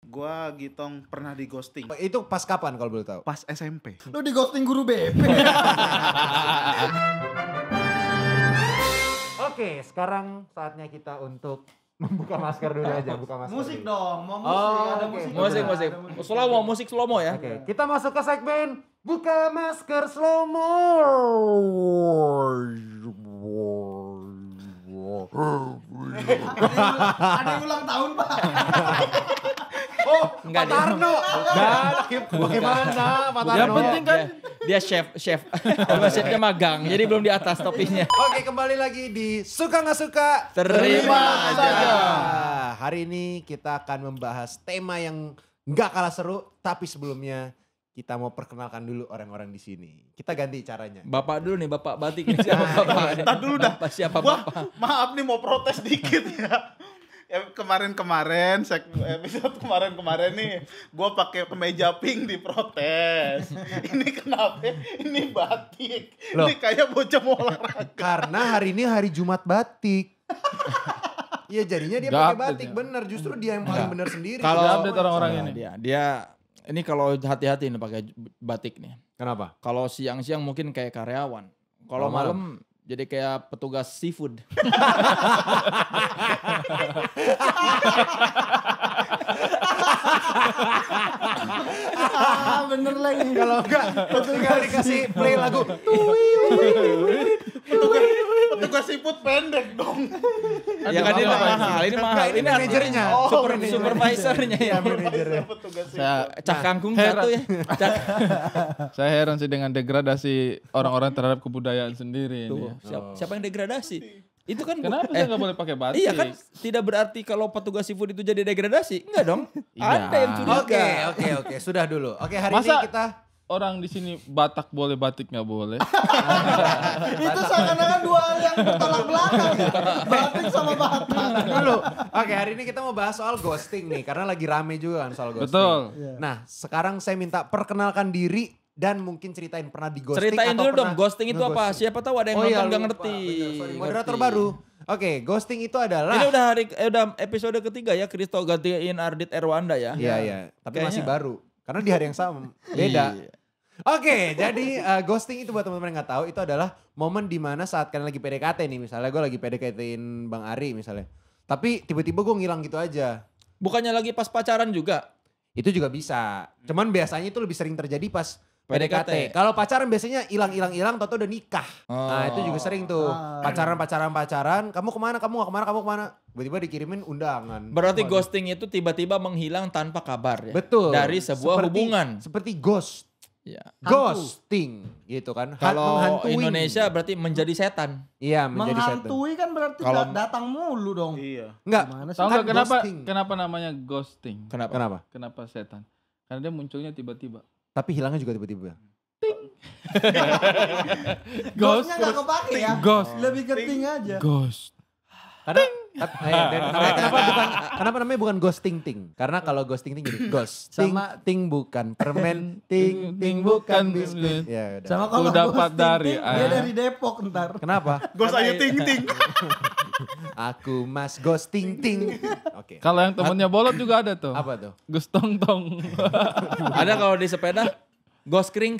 Gua Gitong pernah di ghosting. Itu pas kapan kalau boleh tahu? Pas SMP. Lu di ghosting guru BP. Oke, sekarang saatnya kita untuk membuka masker dulu aja, buka masker. Musik dulu. dong, mau musik, Oh, ada oke. musik. Musik. Slow-mo, musik slow-mo ya. Oke, kita masuk ke segmen buka masker slow-mo. Ada yang ulang tahun, Pak. Oh, Enggak, Pak Tarno. Bagaimana Pak Tarno? Yang penting kan Dia chef. Cuma chefnya magang, jadi belum di atas topinya. Oke, kembali lagi di Suka Nggak Suka Terima aja. Hari ini kita akan membahas tema yang nggak kalah seru, tapi sebelumnya kita mau perkenalkan dulu orang-orang di sini. Kita ganti caranya. Bapak dulu nih, Bapak Batik ini siapa Bapak? Ntar dulu dah. Bapak siapa Wah, Bapak? maaf nih mau protes dikit ya. Kemarin episode kemarin nih gue pakai kemeja pink diprotes. Ini kenapa? Ini batik. Loh. Ini kayak bocah mau olahraga. Karena hari ini hari Jumat batik. Iya, jadinya dia Nggak pakai update batik ya. bener. Justru dia yang paling bener sendiri. Kalau Udah update orang-orang ini. Dia ini kalau hati-hati nih pakai batik nih. Kenapa? Kalau siang-siang mungkin kayak karyawan. Kalau Kalau malam? malam jadi kayak petugas seafood. Bener lagi. Kalau enggak, tinggal dikasih play lagu. Petugas siput pendek dong. Ya kan ini mahal, ini mahal. Enggak, ini manajernya. Supervisornya ya. Manajernya. Petugas siput. saya Cak kangkung Heran. satu ya. Cak. saya heran sih dengan degradasi orang-orang terhadap kebudayaan sendiri ini. Tuh, siapa yang degradasi? Itu kan Kenapa saya nggak boleh pakai batik? Iya kan tidak berarti kalau petugas seafood itu jadi degradasi. Enggak dong. Iya. Ada yang curiga. Oke, sudah dulu. Oke, hari Masa- ini kita Orang di sini Batak boleh, batik nggak boleh. Itu seakan-akan dua hal yang bertolak belakang ya. Batik sama Batak. dulu. Oke, hari ini kita mau bahas soal ghosting nih, karena lagi rame juga kan soal ghosting. Betul. Nah, sekarang saya minta perkenalkan diri dan mungkin ceritain pernah di ghosting Ceritain atau dulu dong pernah ghosting itu apa? nge-ghosting. Siapa tahu ada yang Oh iya, nonton nggak lupa. ngerti. Bener, sorry. Moderator Ngerti. baru. Oke, ghosting itu adalah Ini udah episode ketiga ya, Kristo gantiin Ardit Erwanda ya. Iya. Tapi masih Kayaknya- baru. Karena di hari yang sama. Beda. Iya. Oke, jadi ghosting itu buat teman-teman yang nggak tahu, itu adalah momen dimana saat kalian lagi PDKT nih, misalnya gue lagi PDKT-in Bang Ari misalnya. Tapi tiba-tiba gue ngilang gitu aja. Bukannya lagi pas pacaran juga. Itu juga bisa. Cuman biasanya itu lebih sering terjadi pas PDKT. PDKT. Kalau pacaran biasanya hilang, tau udah nikah. Nah itu juga sering tuh. Pacaran. Kamu kemana, kamu gak kemana, kamu kemana. Tiba-tiba dikirimin undangan. Berarti Waduh. ghosting itu tiba-tiba menghilang tanpa kabar ya. Betul. Dari sebuah hubungan. Seperti ghost. Ya. Ghosting gitu kan. Kalau Menghantui. Indonesia berarti menjadi setan. Iya menjadi setan. Menghantui kan berarti Kalau- datang mulu dong. Iya. Enggak. Gimana sih? Tahu nggak Kan kenapa ghosting. kenapa namanya ghosting? Kenapa? Kenapa? Kenapa setan? Karena dia munculnya tiba-tiba. Tapi hilangnya juga tiba-tiba. Ghostnya gak kepake ya. Ghost. Lebih keting aja. Ghost. Karena kenapa namanya bukan ghosting ting? Karena kalau ghosting ting jadi ghost Sama- ting bukan permen ting bukan biskuit. Ya udah. Sama kalau Ku dapat ghosting dari ting, dia ayah. dari Depok ntar. Kenapa? Gos aja ting. Aku mas ghosting ting. Oke. Kalau yang temennya bolot juga ada tuh. Apa tuh? Gus Tong Tong. Ada kalau di sepeda ghost kring.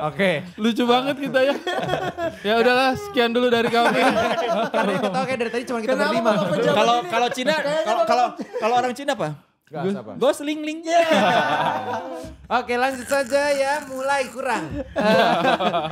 Oke. Lucu banget kita ya. Ya udahlah, sekian dulu dari kami. Karena kita oke dari tadi cuma kita Kenapa berlima. Bapak pejabat Kalau ini- kalau Cina kalau orang Cina apa? Gas apa? Ghost ling. Oke lanjut saja ya, mulai kurang.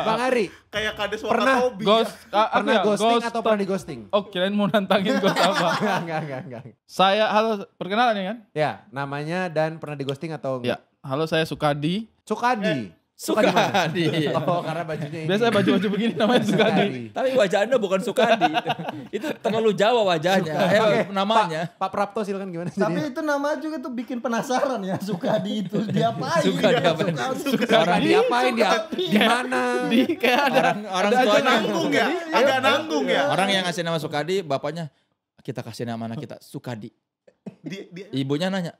Bang Ari, Kayak kades Pernah Wakatobi. Ghost, pernah ya? ghosting Ghost atau pernah Tong- di ghosting? Oh, kirain mau nantangin ghost apa? Enggak. Saya, halo, perkenalan ya kan? Ya, namanya dan pernah di ghosting atau Ya, halo saya Sukadi. Sukadi. Suka di mana? Sukadi. Oh, karena bajunya ini. Biasanya baju-baju begini namanya Sukadi. Tapi wajah Anda bukan Sukadi. Itu terlalu Jawa wajahnya. Namanya. Pak Prapto silakan gimana Tapi jadinya? itu nama juga tuh bikin penasaran ya. Sukadi itu diapain? Suka diapain? Orang diapain dia? Di mana? Di kayak ada Orang ada tuanya. Nanggung ya. Agak nanggung ya. Orang yang ngasih nama Sukadi, bapaknya kita kasih nama anak kita Sukadi. Dia Ibunya nanya,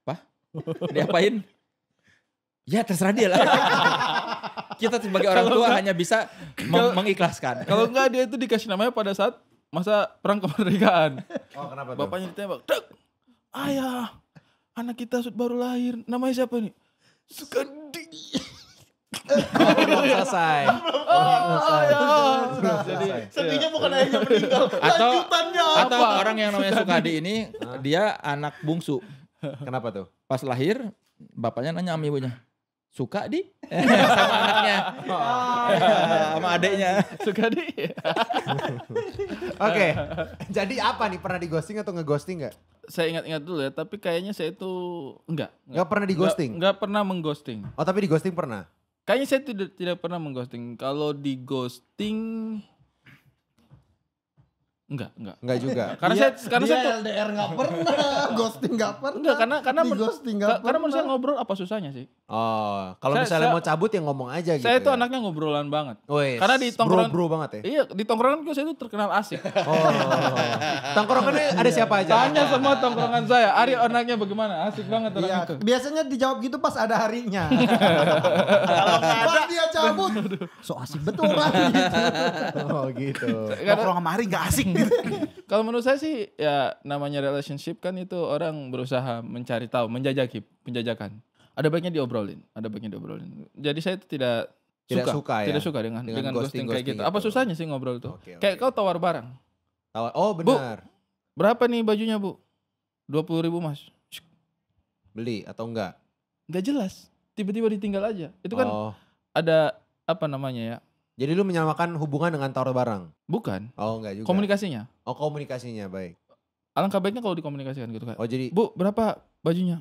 "Pak, diapain?" Ya terserah dia lah. Kita sebagai orang tua hanya bisa mengikhlaskan. Kalau enggak dia itu dikasih namanya pada saat masa perang kemerdekaan. Oh, kenapa tuh? Bapaknya ditembak. Dek, Ayah, anak kita baru lahir. Namanya siapa nih? Sukadi. Belum selesai. Jadi Sedihnya bukan ayahnya meninggal, Atau lanjutannya atau orang yang namanya Sukadi ini dia anak bungsu. Kenapa tuh? Pas lahir bapaknya nanya sama ibunya, suka di sama anaknya, sama adeknya. Sukadi. Oke. Jadi apa nih, pernah di ghosting atau nge-ghosting nggak? Saya ingat-ingat dulu ya, tapi kayaknya saya itu enggak. Nggak pernah di ghosting? Enggak pernah mengghosting. Oh tapi di ghosting pernah? Kayaknya saya tidak pernah mengghosting. Kalau di ghosting enggak. Enggak juga. Karena saya tuh LDR nggak pernah, ghosting nggak pernah. enggak karena di ghosting nggak karena pernah. manusia ngobrol apa susahnya sih? Oh, kalau Saya- misalnya saya- mau cabut ya ngomong aja gitu. Saya tuh ya? anaknya ngobrolan banget. Wes, Karena di tongkrongan bro banget ya. Iya, di tongkrongan gue saya tuh terkenal asik. Oh. Tongkrongannya ada siapa aja? Tanya semua tongkrongan saya, Ari anaknya bagaimana? Asik banget orang Iya, itu. biasanya dijawab gitu pas ada harinya. kalau nggak ada Pas dia cabut, so asik betul orang gitu. Oh gitu. nongkrong sama Ari nggak asik gitu. Kalau menurut saya sih ya namanya relationship kan itu orang berusaha mencari tahu, penjajakan. Ada baiknya diobrolin. Jadi saya itu tidak suka ya? Tidak suka dengan ghosting kayak ghosting gitu. Apa itu. susahnya sih ngobrol tuh? Oke, Kayak kau tawar barang. Oh benar. Berapa nih bajunya, Bu? 20.000 Mas. Beli atau enggak? Nggak jelas. Tiba-tiba ditinggal aja. Itu kan Oh. ada apa namanya ya? Jadi lu menyamakan hubungan dengan tawar barang? Bukan. Oh enggak juga. Komunikasinya. Oh komunikasinya baik. Alangkah baiknya kalau dikomunikasikan gitu kan. Oh jadi Bu, berapa bajunya?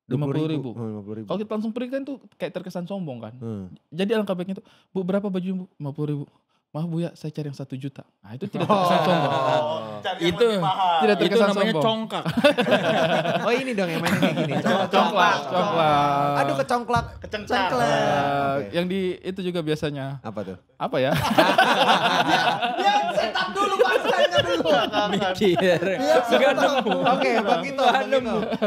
50.000. 50.000. Kalau kita langsung pergi kan tuh kayak terkesan sombong kan. Hmm. Jadi alangkah baiknya tuh, Bu berapa baju Bu? 50.000. Maaf Bu ya, saya cari yang 1 juta. Nah itu tidak terkesan sombong. Cari yang Itu lebih mahal. Tidak itu terkesan namanya sombong. congkak. Oh ini dong yang mainnya kayak gini. Congklak. Aduh kecongklak. Kecengklak. Oke. Yang di itu juga biasanya Apa tuh? apa ya? Dia setup dulu pasangannya dulu. Mikir. Nggak nemu. Oke, Bang Gito.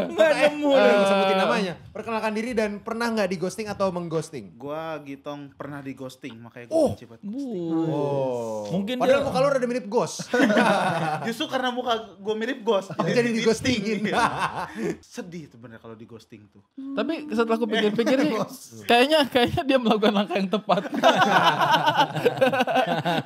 Nggak nemu. Sebutin namanya. Perkenalkan diri dan pernah nggak di ghosting atau mengghosting? Gua Gitong pernah di ghosting, makanya Oh. gue cepat ghosting. Oh. Mungkin Padahal dia- muka lu udah mirip ghost. Justru karena muka gue mirip ghost, Jadi di ghostingin. Sedih tuh bener kalau di ghosting tuh. Tapi setelah aku pikir-pikir sih, kayaknya dia melakukan langkah yang tepat.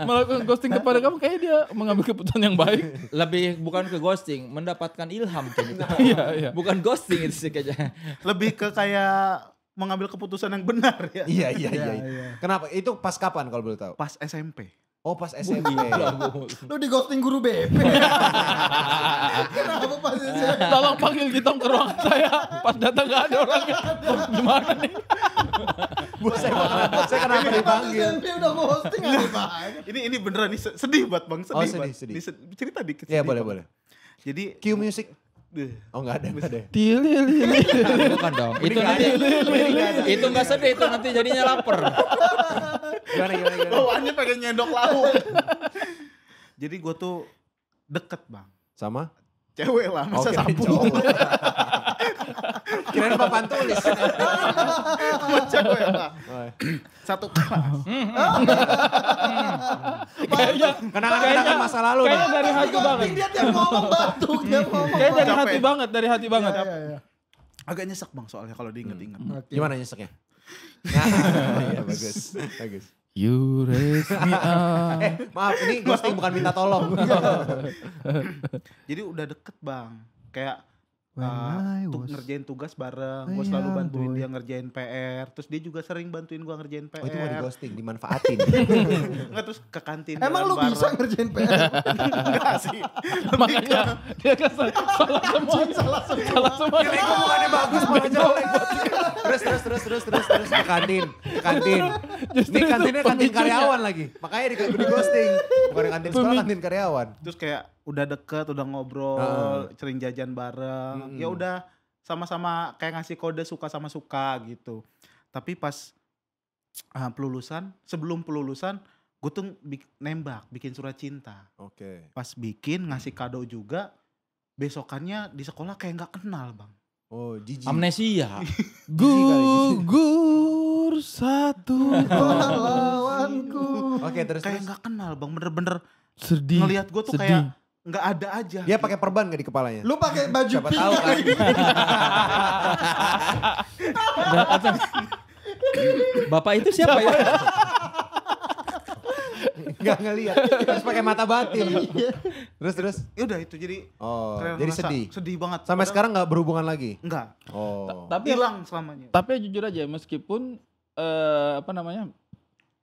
Melakukan ghosting kepada kamu, kayaknya dia mengambil keputusan yang baik. Lebih bukan ke ghosting, mendapatkan ilham kayak gitu. Iya. Bukan ghosting itu sih kayaknya. Lebih ke kayak mengambil keputusan yang benar ya. Iya. Kenapa? Itu pas kapan kalau boleh tahu? Pas SMP. Oh pas SMP. Lu di ghosting guru BP. Kenapa pas SMP? Tolong panggil Gitong ke ruangan saya. Pas datang gak ada orangnya. Gimana nih? Saya kenapa dipanggil? SMP udah ghosting ada banyak. Ini beneran nih sedih banget Bang, sedih Oh, banget. sedih. Cerita dikit. Iya sedih boleh banget. boleh. Jadi Cue music. eh, Oh enggak ada. Bukan dong. Itu nanti itu enggak sedih, itu nanti jadinya lapar. Gimana. bawaannya pengen nyendok lauk. Jadi gue tuh deket Bang. Sama? Cewek lah, masa Oke, sapu. cowok. Kirain papan tulis. Sama cewek lah. Satu kelas. Kenangan masa lalu nih. Kayaknya dari Di hati banget. ghosting dia tiap ngomong batuk, dia ngomong. Kayaknya dari Capek. hati banget, dari hati banget. Agak nyesek Bang soalnya kalau diinget-inget. Gimana nyeseknya? Iya bagus. You raise me up. Maaf ini ghosting bukan minta tolong. Jadi udah deket Bang. Kayak When I was ngerjain tugas bareng, a gue selalu young bantuin boy. dia ngerjain PR, terus dia juga sering bantuin gue ngerjain PR. Oh itu mau di ghosting, dimanfaatin. Enggak, terus ke kantin Emang lu bareng-bareng. bisa ngerjain PR? Enggak sih. Makanya dia kan salah semua. Salah semua. Kok bukannya bagus malah jelek. Terus ke kantin. Ini kantinnya kantin karyawan lagi. Makanya di ghosting. Bukan kantin sekolah, kantin karyawan. Terus kayak udah deket, udah ngobrol, sering jajan bareng. Ya udah sama-sama kayak ngasih kode suka sama suka gitu. Tapi pas sebelum pelulusan, gue tuh nembak, bikin surat cinta. Oke. Pas bikin ngasih kado juga, besokannya di sekolah kayak nggak kenal Bang. Oh jijik. Amnesia. Gugur satu Pahlawanku. Oke terus. Kayak nggak kenal Bang, bener-bener sedih. ngelihat gue tuh kayak nggak ada aja. Dia pakai perban gak di kepalanya? Lu pakai baju Siapa pink tahu kan. kali. Bapak itu siapa ya? Gak ngeliat. Terus pakai mata batin. Terus. Ya udah itu jadi. Oh, Keren, jadi ngerasa sedih. Sedih banget. Sampai Padahal sekarang gak berhubungan lagi? enggak. Oh. Tapi Hilang selamanya. Tapi jujur aja meskipun apa namanya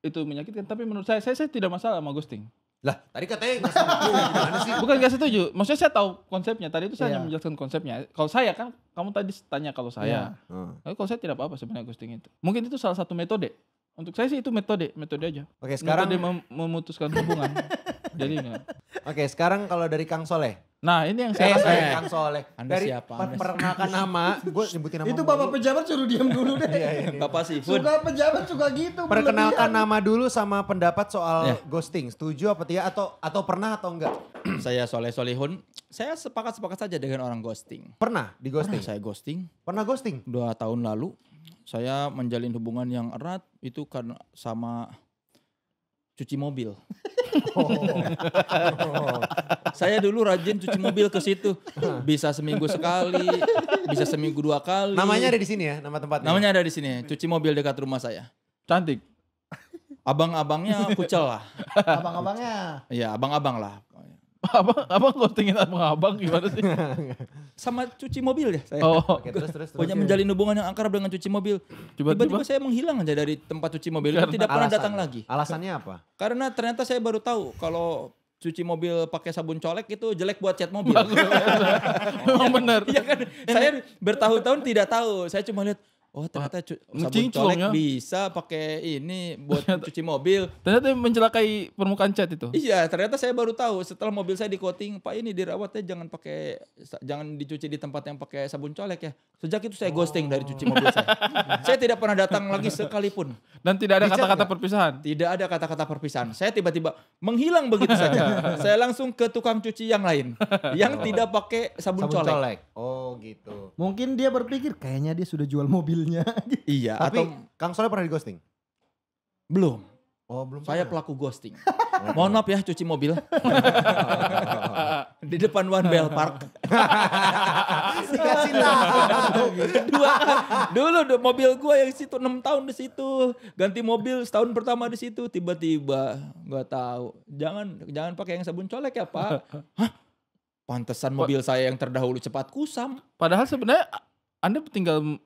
itu menyakitkan, tapi menurut saya tidak masalah sama ghosting. Lah, tadi katanya gak setuju. Gimana sih? Bukan gak setuju, maksudnya saya tahu konsepnya. Tadi itu saya hanya Iya. menjelaskan konsepnya. Kalau saya kan, kamu tadi tanya kalau saya. Hmm. Tapi kalau saya tidak apa-apa sebenarnya ghosting itu. Mungkin itu salah satu metode. Untuk saya sih itu metode aja. Oke, sekarang Metode memutuskan hubungan. Jadi enggak. Oke, sekarang kalau dari Kang Soleh. Nah ini yang saya rasa. Kang Soleh. Anda Dari siapa? Anda perkenalkan nama, gue nyebutin nama. Itu bapak pejabat suruh diam dulu deh. Bapak Seafood. Suka pejabat suka gitu. Perkenalkan berlebihan. nama dulu sama pendapat soal Ya. ghosting. Setuju apa tidak atau pernah atau enggak? Saya Soleh Solihun. Saya sepakat saja dengan orang ghosting. Pernah di ghosting? Saya ghosting Pernah ghosting? 2 tahun lalu. Saya menjalin hubungan yang erat itu karena sama cuci mobil. Saya dulu rajin cuci mobil ke situ. Bisa seminggu sekali, bisa seminggu 2 kali. Namanya ada di sini ya, nama tempatnya. Namanya ada di sini. Cuci mobil dekat rumah saya. Cantik. Abang-abangnya kucel lah. Abang-abangnya. Iya, abang-abang lah. Abang ghostingin abang gimana sih? Sama cuci mobil ya saya. Oh, Oke, terus. Punya menjalin hubungan yang akrab dengan cuci mobil. Tiba-tiba saya menghilang aja dari tempat cuci mobil. Itu tidak pernah datang lagi. Alasannya apa? Karena ternyata saya baru tahu kalau cuci mobil pakai sabun colek itu jelek buat cat mobil. memang benar. Iya kan? Saya bertahun-tahun tidak tahu. Saya cuma lihat, oh ternyata sabun Mencinclong colek ya. bisa pakai ini buat cuci mobil. Ternyata mencelakai permukaan cat itu. Iya, ternyata saya baru tahu setelah mobil saya di coating, Pak ini dirawatnya jangan dicuci di tempat yang pakai sabun colek ya. Sejak itu saya ghosting dari cuci mobil saya. Saya tidak pernah datang lagi sekalipun. Dan tidak ada Dicat kata-kata nggak? perpisahan. Tidak ada kata-kata perpisahan. Saya tiba-tiba menghilang begitu saja. Saya langsung ke tukang cuci yang lain yang tidak pakai sabun, Sabun colek. colek. Oh gitu. Mungkin dia berpikir kayaknya dia sudah jual mobilnya. Iya, Tapi atau Kang Soleh pernah di ghosting? belum. Oh belum. Saya pernah. pelaku ghosting. Mohon maaf ya cuci mobil. Di depan One Bell Park. Dikasih tahu. Dulu mobil gua yang situ 6 tahun di situ. Ganti mobil setahun pertama di situ. Tiba-tiba nggak tahu. Jangan pakai yang sabun colek ya Pak. Hah? Pantesan mobil saya yang terdahulu cepat kusam. Padahal sebenarnya Anda tinggal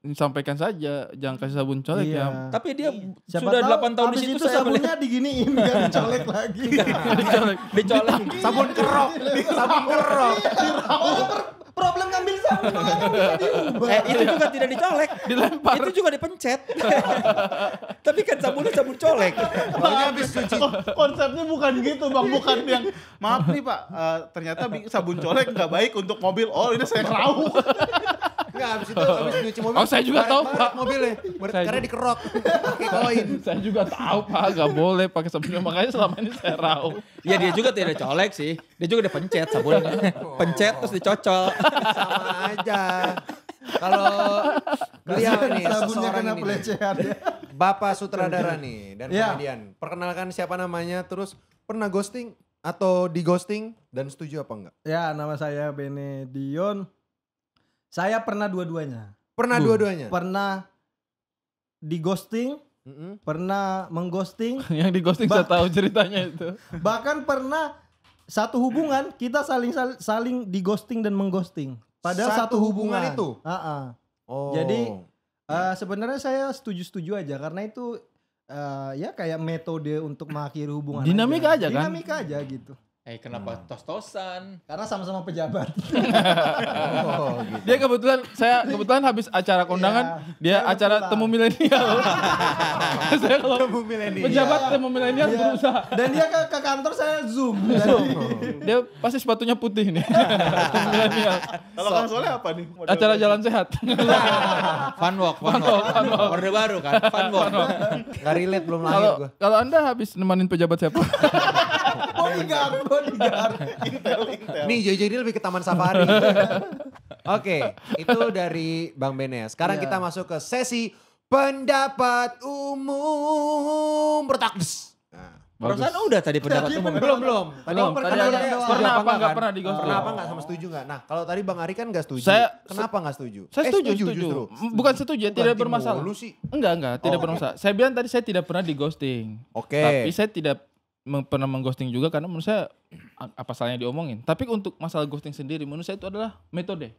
sampaikan saja, jangan kasih sabun colek Iya. ya. Tapi dia Siapa sudah tahu 8 tahun di habis situ itu saya sabunnya melihat diginiin gak dicolek lagi. dicolek. Sabun kerok. Sabun kerok. Problem ngambil sabun orang bisa diubah. Itu juga tidak dicolek. Dilempar. Itu juga dipencet. Tapi kan sabunnya sabun colek. Pokoknya habis cuci. Konsepnya bukan gitu bang, bukan yang maaf nih pak, ternyata sabun colek nggak baik untuk mobil. Oh ini saya rauk. Enggak, habis itu habis nyuci mobil. Oh, saya juga tahu, baret Pak. mobilnya. Saya Karena juga. dikerok. Pakai koin. Saya juga tahu Pak, gak boleh pakai sabun. Makanya selama ini saya rauk. Ya dia juga tidak colek sih. Dia juga udah pencet sabunnya. Pencet terus dicocol. Sama aja. Kalau beliau nih Sabunnya seseorang kena ini. pelecehan. Bapak sutradara nih dan Ya. komedian. Perkenalkan siapa namanya, terus pernah ghosting atau di ghosting dan setuju apa enggak? Ya, nama saya Benedion. Saya pernah dua-duanya. Pernah dua-duanya? Pernah di ghosting, Mm-mm. pernah mengghosting, Yang di ghosting saya tahu ceritanya itu. bahkan pernah satu hubungan kita saling di ghosting dan mengghosting. Padahal Satu satu hubungan hubungan itu? Oh. Jadi, sebenarnya saya setuju aja karena itu ya kayak metode untuk mengakhiri hubungan. Dinamika aja kan? Dinamika aja gitu. Kenapa tos-tosan? Karena sama-sama pejabat. Oh, gitu. Dia kebetulan habis acara kondangan, dia saya acara pulang. temu milenial. Saya kalau Temu milenial. pejabat temu milenial Iya. berusaha. Dan dia ke kantor saya Zoom. Dia pasti sepatunya putih nih. Temu milenial. Kalau Kang Soleh apa nih? model? Acara jalan sehat. Fun walk. Orde baru kan, fun walk. Gak relate belum lahir Kalau gue. kalau Anda habis nemenin pejabat siapa? Bodyguard. Intel. Nih jadi lebih ke Taman Safari. Oke, itu dari Bang Bene. Sekarang Iya. kita masuk ke sesi pendapat umum bertakdes. Nah, Perasaan udah tadi pendapat umum. Belum. Belum, tadi ada pernah apa enggak pernah di ghosting? Pernah apa enggak sama setuju enggak? Nah, kalau tadi Bang Ari kan enggak setuju. Kenapa enggak setuju? Saya setuju. justru. Bukan setuju, tidak Ganti bermasalah. mulu sih. Enggak, tidak bermasalah. Saya bilang tadi saya tidak pernah di ghosting. Oke. Tapi saya tidak pernah mengghosting juga karena menurut saya apa salahnya diomongin. Tapi untuk masalah ghosting sendiri menurut saya itu adalah metode.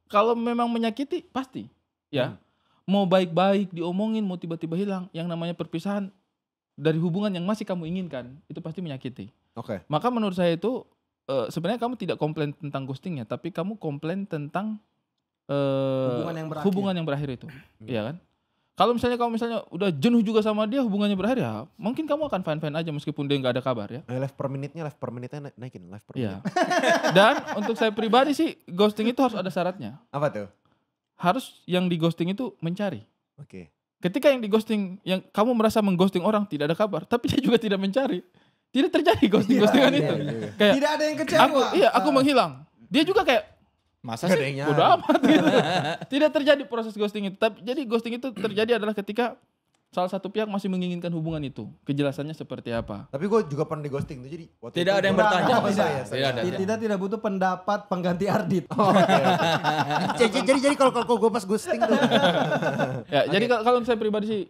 Kalau memang menyakiti pasti ya. Mau baik-baik diomongin, mau tiba-tiba hilang, yang namanya perpisahan dari hubungan yang masih kamu inginkan itu pasti menyakiti. Oke. Maka menurut saya itu sebenarnya kamu tidak komplain tentang ghostingnya, tapi kamu komplain tentang hubungan yang berakhir itu, iya kan? Kalau misalnya kamu udah jenuh juga sama dia, hubungannya berakhir ya, mungkin kamu akan fine-fine aja meskipun dia nggak ada kabar ya. Live per menitnya naikin live per Iya. menit. Dan untuk saya pribadi sih ghosting itu harus ada syaratnya. Apa tuh? Harus yang di ghosting itu mencari. Oke. Ketika yang di ghosting, yang kamu merasa mengghosting orang tidak ada kabar, tapi dia juga tidak mencari, tidak terjadi ghostingan itu. Kayak Tidak ada yang kecewa. aku menghilang. Dia juga kayak Masa Nggak ada sih? yang bodo nyari. amat gitu. Tidak terjadi proses ghosting itu. Tapi jadi ghosting itu terjadi adalah ketika salah satu pihak masih menginginkan hubungan itu. Kejelasannya seperti apa? Tapi gue juga pernah di ghosting tuh jadi. waktu Tidak itu ada yang gua- bertanya. Oh, Tidak. saya. Tidak ada. Kita tidak butuh pendapat pengganti Ardit. Jadi kalau gue pas ghosting tuh. Ya, jadi kalau saya pribadi sih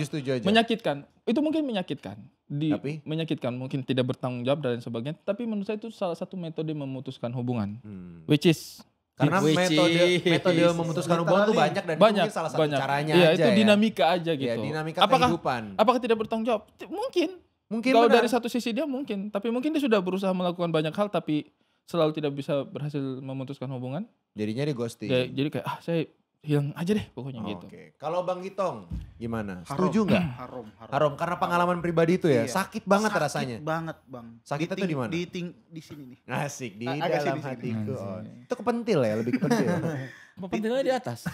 Setuju aja. menyakitkan. Itu mungkin menyakitkan. Tapi? Menyakitkan, mungkin tidak bertanggung jawab dan lain sebagainya. Tapi menurut saya itu salah satu metode memutuskan hubungan. Which is Karena Which metode is- memutuskan hubungan tuh banyak dan itu banyak, mungkin salah satu banyak. caranya Iya, aja itu ya. dinamika aja gitu. Iya, dinamika apakah, kehidupan. Apakah tidak bertanggung jawab? Mungkin. Mungkin Kalau benar. dari satu sisi dia mungkin, tapi mungkin dia sudah berusaha melakukan banyak hal tapi selalu tidak bisa berhasil memutuskan hubungan. Jadinya di ghosting. Jadi kayak saya hilang aja deh pokoknya gitu. Oke. Kalau Bang Gitong gimana? Harum. Setuju nggak? Harum. Harum karena pengalaman pribadi itu ya. Iya. Sakit banget Sakit rasanya. banget, Bang. Sakitnya tuh di mana? Di sini nih. Asik di Agak dalam sini, sini. hatiku. Oh. Itu kepentil ya, lebih kepentil. Apa pentingnya di atas?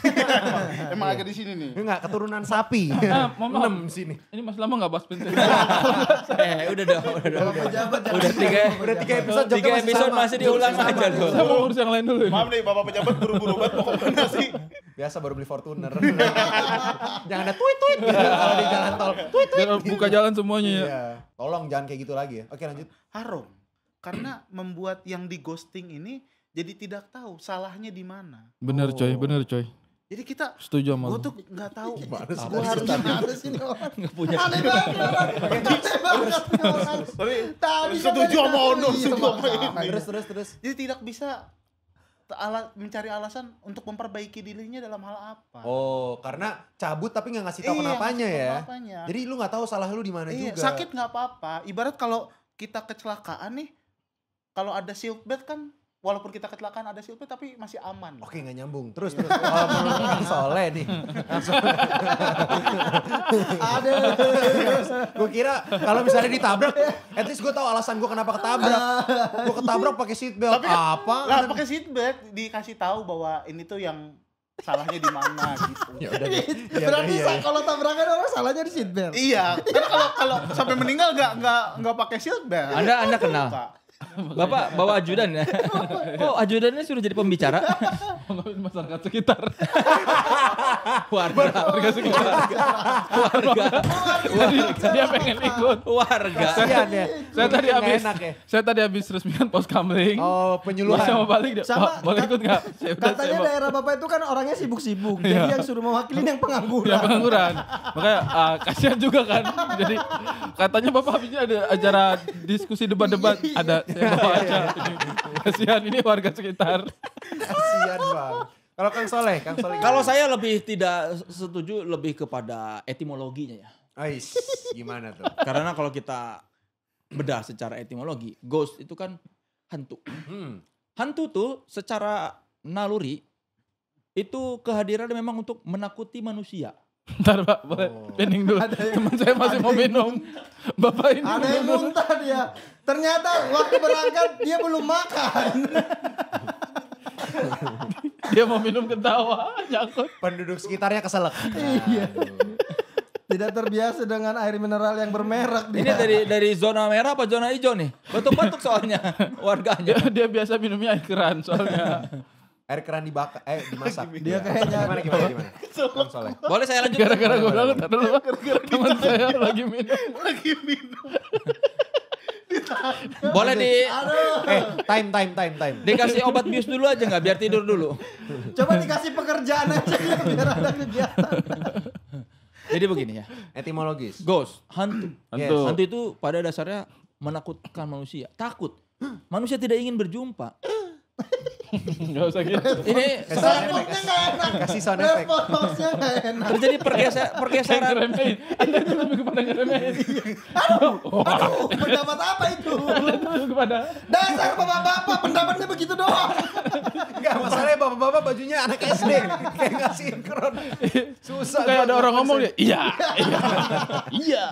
Emang agak di sini nih. Enggak, keturunan sapi. Mohon maaf. 6 sini. Ini Mas Lama nggak bahas penting. Udah dong. Pejabat Udah tiga episode jawabnya tiga masih episode sama. masih diulang aja loh. Saya mau urus yang lain dulu. Maaf nih, Bapak pejabat buru-buru banget mau kemana sih? Biasa baru beli Fortuner. Jangan ada tweet gitu kalau di jalan tol. Tweet. Dan buka jalan semuanya ya. Iya. Tolong jangan kayak gitu lagi ya. Oke, lanjut. Harum. Karena membuat yang di ghosting ini jadi tidak tahu salahnya di mana. Bener coy, bener coy. Jadi kita Setuju sama gue lu. tuh nggak tahu sih? gue harus Ada sini orang. Nggak punya. Aneh banget. tapi Tadi setuju sama Ono, setuju sama ini. Terus. Jadi tidak bisa mencari alasan untuk memperbaiki dirinya dalam hal apa. Oh, karena cabut tapi nggak ngasih tahu Iya, kenapanya ngasih tahu ya. kenapanya. Jadi lu nggak tahu salah lu di mana Iya, juga. sakit nggak apa-apa. Ibarat kalau kita kecelakaan nih, kalau ada seatbelt kan, walaupun kita kecelakaan ada seatbelt tapi masih aman. Oke, nggak nyambung. Terus. Kalau menurut Kang Soleh nih. Ada. Gue kira kalau misalnya ditabrak, at least gue tahu alasan gue kenapa ketabrak. Gue ketabrak pakai seatbelt. Apa? Lah pakai seatbelt dikasih tahu bahwa ini tuh yang salahnya di mana gitu. Ya udah deh. Ya Berarti udah, iya. kalau tabrakan orang salahnya di seatbelt. Iya, kan kalau sampai meninggal nggak pakai seatbelt. Anda kenal? Lupa. Bapak bawa ajudan ya? Kok ajudannya suruh jadi pembicara? Ngomongin masyarakat sekitar. Warga sekitar. Dia pengen ikut. warga. Kasihan ya. Saya tadi Nggak habis enak ya. saya tadi habis resmikan pos kamling. Oh, Pas penyuluhan. sama balik dia, Sama, "Pak, boleh ikut nggak?" Saya udah Katanya saya daerah Bapak itu kan orangnya sibuk-sibuk. Jadi yang suruh mewakili yang pengangguran. ya pengangguran. Makanya kasihan juga kan. Jadi katanya Bapak habisnya ada acara diskusi debat-debat. Ada saya bawa aja. Kasihan ini warga sekitar. Kasihan bang. Kalau Kang Soleh. Kalau saya lebih tidak setuju lebih kepada etimologinya ya. Ais, gimana tuh? Karena kalau kita bedah secara etimologi, ghost itu kan hantu. Hantu tuh secara naluri itu kehadirannya memang untuk menakuti manusia. Ntar Pak, boleh pending dulu. Teman saya masih mau minum. Bapak ini Ada yang muntah dia. Ternyata waktu berangkat dia belum makan. dia mau minum ketawa, nyangkut. Penduduk sekitarnya keselak. Iya. Tidak terbiasa dengan air mineral yang bermerek Ini dia. dari zona merah apa zona hijau nih? Batuk-batuk soalnya warganya. Dia biasa minumnya air keran soalnya. Air keran dimasak. Dia kayaknya Gimana? Kang Soleh. Boleh saya lanjut? Gara-gara gue bilang tadi dulu teman saya lagi minum. Boleh Time. dikasih obat bius dulu aja nggak biar tidur dulu. coba dikasih pekerjaan aja ya, biar ada kegiatan. Jadi begini ya. Etimologis. Ghost, hantu. Yes. Hantu itu pada dasarnya menakutkan manusia. Takut. Manusia tidak ingin berjumpa. Enggak usah gitu. Ini Soundboxnya nggak enak. Kasih sound effect. Boxnya nggak enak. terjadi pergeseran. Ngeremehin. Anda itu lebih kepada ngeremehin. Aduh, pendapat apa itu? Lebih kepada Dasar bapak-bapak, pendapatnya begitu doang. Enggak, masalahnya bapak-bapak bajunya anak SD. Kayak nggak sinkron. Susah. kayak ada orang ngomong dia. Iya.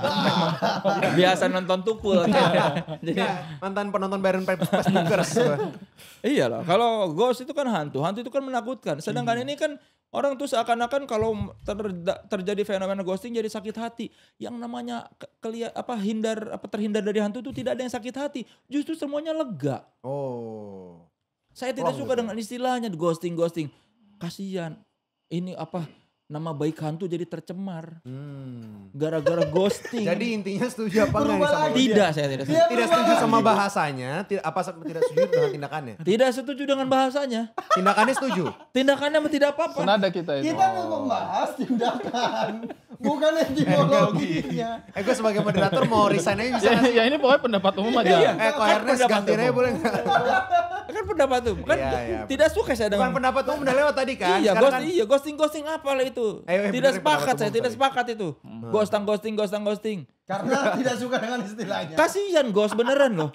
Biasa nonton tukul. Jadi Mantan penonton Bayern Sneakers. iyalah, kalau ghost itu kan hantu itu kan menakutkan. Sedangkan ini kan orang tuh seakan-akan kalau terjadi fenomena ghosting jadi sakit hati. Yang namanya terhindar dari hantu itu tidak ada yang sakit hati. Justru semuanya lega. Oh. Saya tidak suka dengan istilahnya ghosting. Kasihan. Ini nama baik hantu jadi tercemar. Gara-gara ghosting. Jadi intinya setuju apa enggak nih sama Tidak, saya tidak setuju. Tidak setuju sama bahasanya, tidak setuju dengan tindakannya. Tidak setuju dengan bahasanya. Tindakannya setuju. Tindakannya tidak apa-apa. Senada kita itu. Kita mau membahas tindakan, bukan etimologinya. Gue sebagai moderator mau resign aja bisa. Ya ini pokoknya pendapat umum aja. Ko Ernest gantiin aja boleh nggak? Kan pendapat tuh. Kan Iya. tidak suka saya dengan Bukan pendapat umum udah lewat tadi kan? Iya, Sekarang ghosting apa lah itu. Ayo, Tidak benerin sepakat pendapat saya, umum tidak tadi. sepakat itu. Ghosting. Karena tidak suka dengan istilahnya. Kasihan ghost beneran loh.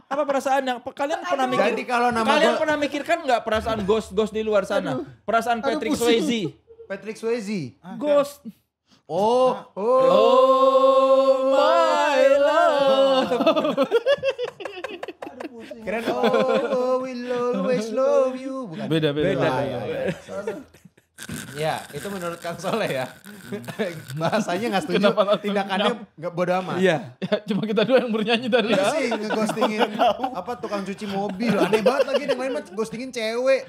Apa perasaannya? Kalian pernah mikir? Jadi kalau nama Kalian gua- pernah mikirkan nggak perasaan ghost di luar sana? Perasaan Patrick pusing. Swayze. Patrick Swayze. Ghost. Oh. My love. Keren. Oh, we'll always love you. Bukan. Beda. Ya, itu menurut Kang Soleh ya. Bahasanya nggak setuju, Kenapa langsung tindakannya nggak bodo amat. Iya. Ya, cuma kita dua yang bernyanyi tadi Lu ya. sih ngeghostingin tukang cuci mobil. Aneh banget lagi yang lain mah ghostingin cewek.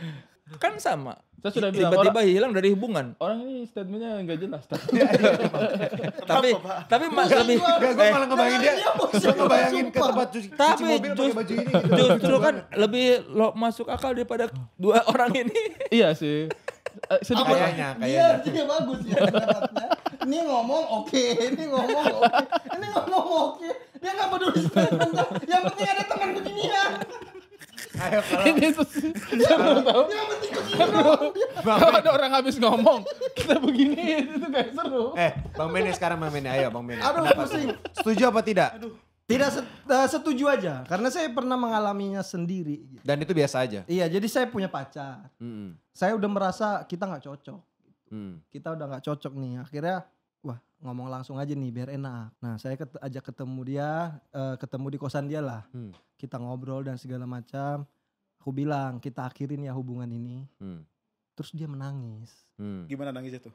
Kan sama. Saya sudah bilang Tiba-tiba hilang dari hubungan. orang ini statementnya nggak jelas. Tapi lebih Gak, gue malah ngebayangin dia. Gue ngebayangin ke tempat cuci Tapi mobil pakai baju ini. Gitu. justru kan lebih masuk akal daripada dua orang ini. Iya sih. Sedikit. Kayaknya. Iya, dia bagus ya pendapatnya. Ini ngomong oke, ini ngomong oke, ini ngomong oke. Dia nggak peduli statementnya. Yang penting ada teman beginian. Ayo kalau Ini tuh saya belum tahu. Yang penting begini. Kalau ada orang habis ngomong, kita begini itu kayak seru. Bang Benny sekarang Bang Benny. Ayo Bang Benny. Aduh, Pendapat. pusing. Setuju apa tidak? Tidak setuju aja, karena saya pernah mengalaminya sendiri. Dan itu biasa aja. Iya, jadi saya punya pacar. Saya udah merasa kita nggak cocok. Kita udah nggak cocok nih. Akhirnya, wah ngomong langsung aja nih biar enak. Nah saya ajak ketemu dia, ketemu di kosan dia lah. Kita ngobrol dan segala macam. Aku bilang kita akhirin ya hubungan ini. Terus dia menangis. Gimana nangisnya tuh?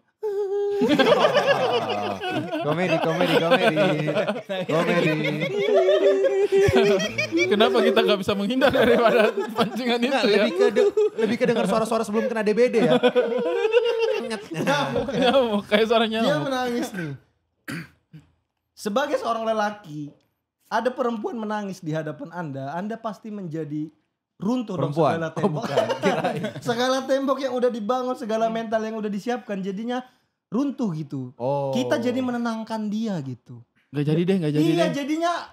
Komedi. Kenapa kita nggak bisa menghindar daripada pancingan itu Nggak, ya? lebih ke dengar suara-suara sebelum kena DBD ya. Nyamuk, kayak suara Dia nyamuk. menangis nih. Sebagai seorang lelaki, ada perempuan menangis di hadapan Anda pasti menjadi runtuh dong Perempuan? segala Oh, tembok. bukan. Kirain. Segala tembok yang udah dibangun, segala mental yang udah disiapkan jadinya runtuh gitu. Oh. Kita jadi menenangkan dia gitu. Gak jadi deh. Iya, jadinya